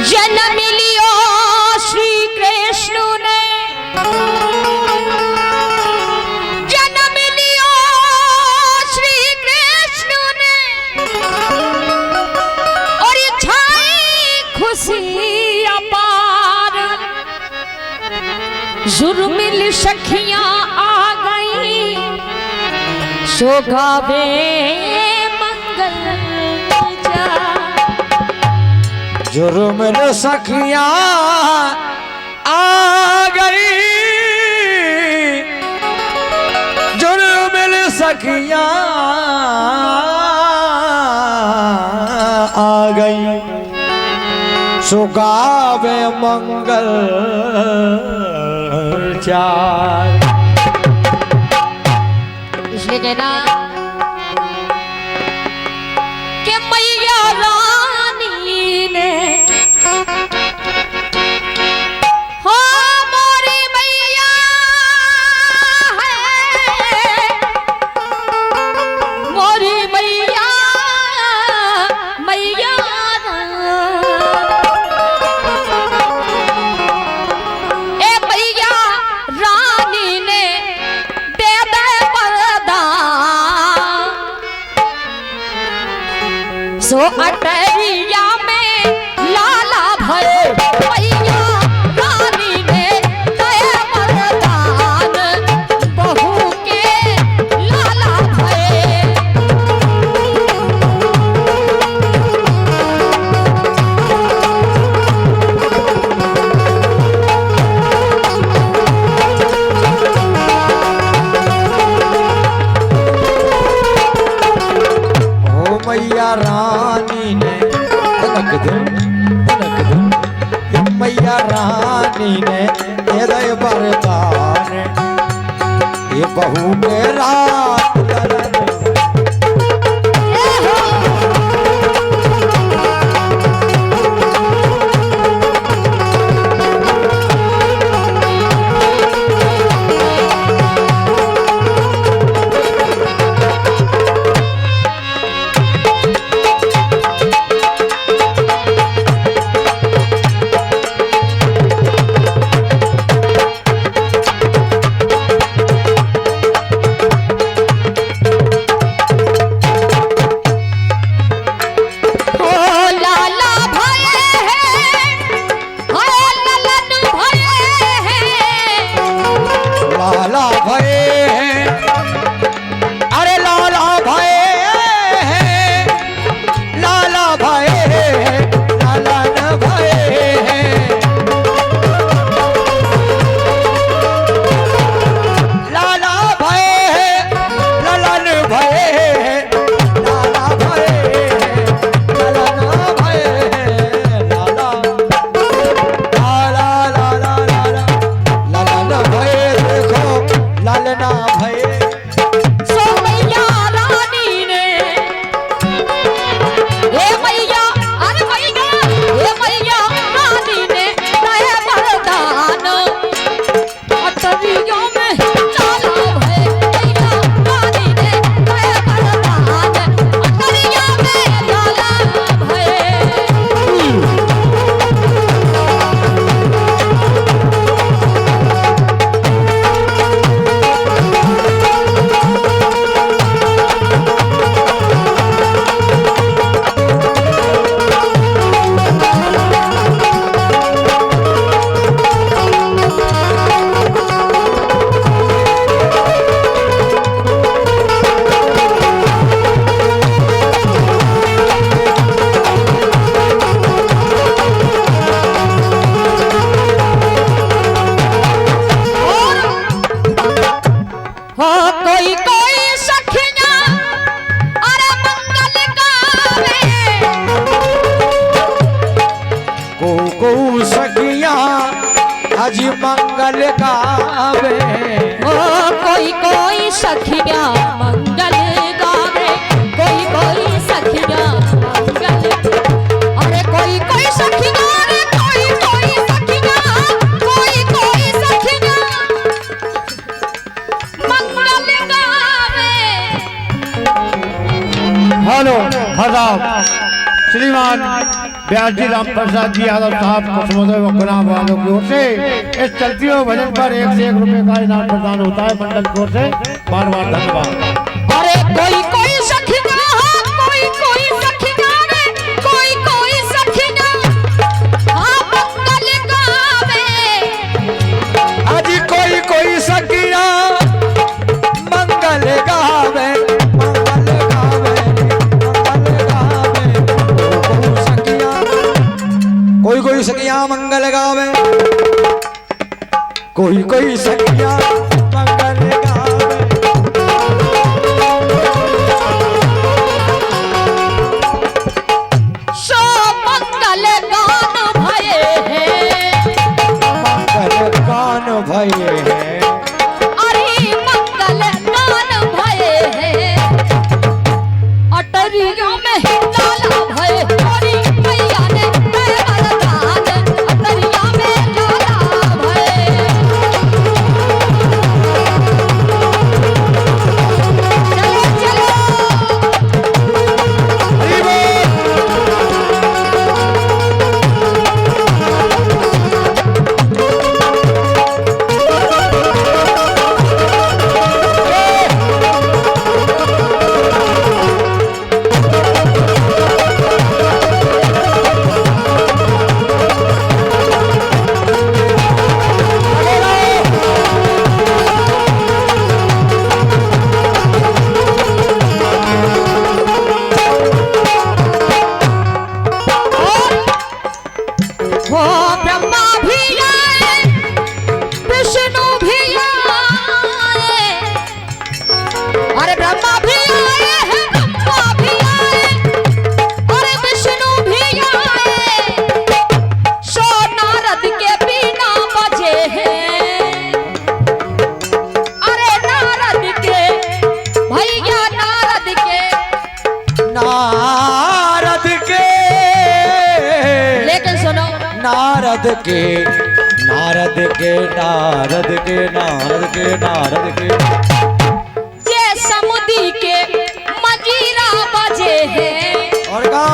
जन्म लियो श्री कृष्ण ने, जन्म लियो श्री कृष्ण ने, और छाई खुशी अपार। जुर्मिल सखियां आ गई, सो गावे जुर्मिल सखियां आ गई, जुर्मिल सखियां आ गई, सुगावे मंगल चार। इसलिए कहना कि मैया रानी ने, हो मोरी मैया है, मोरी मैया, मैया ए मैया रानी ने दे दे वरदान। सो अटरिया में लाला भरे, मैया रानी ने दे वरदान, बहू के लाला भरे। ओ मैया रानी ने तनक धुन, ये मैया रानी ने दे दे वरदान, ये बहू के रात ललन। आज मंगल गावे, ओ कोई सखिया मंगल गावे, कोई सखिया मंगल, अरे कोई सखिया, अरे कोई सखिया, कोई सखिया मंगल गावे। हेलो आदाब श्रीमान व्यास जी राम प्रसाद जी यादव साहब कुसुमोदय व गुना वालों की ओर से इस चलती हुए भजन पर 1 से 1 रुपए का इनाम प्रदान होता है मंडल की ओर से। बार बार धन्यवाद। अरे कोई सखिया कोई सखिया रे कोई सखिया हाँ मंगल गावे। आज कोई सखिया मंगल गावे मंगल गावे मंगल गावे। कोई सखिया मंगल गावे कोई सखिया मंगल गावे। सो मंगल गान भये हैं मंगल गान भये हैं। अरे मंगल गान भये हैं अटरियों में लाला भये हरी मैया ने वरदान अटरिया में लाला भये। चलो चलो हरि बोल। वो ब्रह्मा भी आए विष्णु भी आए। अरे ब्रह्मा भी आए हैं ब्रह्मा भी आए अरे विष्णु भी आए। सो नारद के बिना बजे हैं अरे नारद के भैया नारद के नारद के लेकिन सुनो नारद के नारद के नारद के नारद के नारद के ये समुदी के मजीरा बजे हैं और का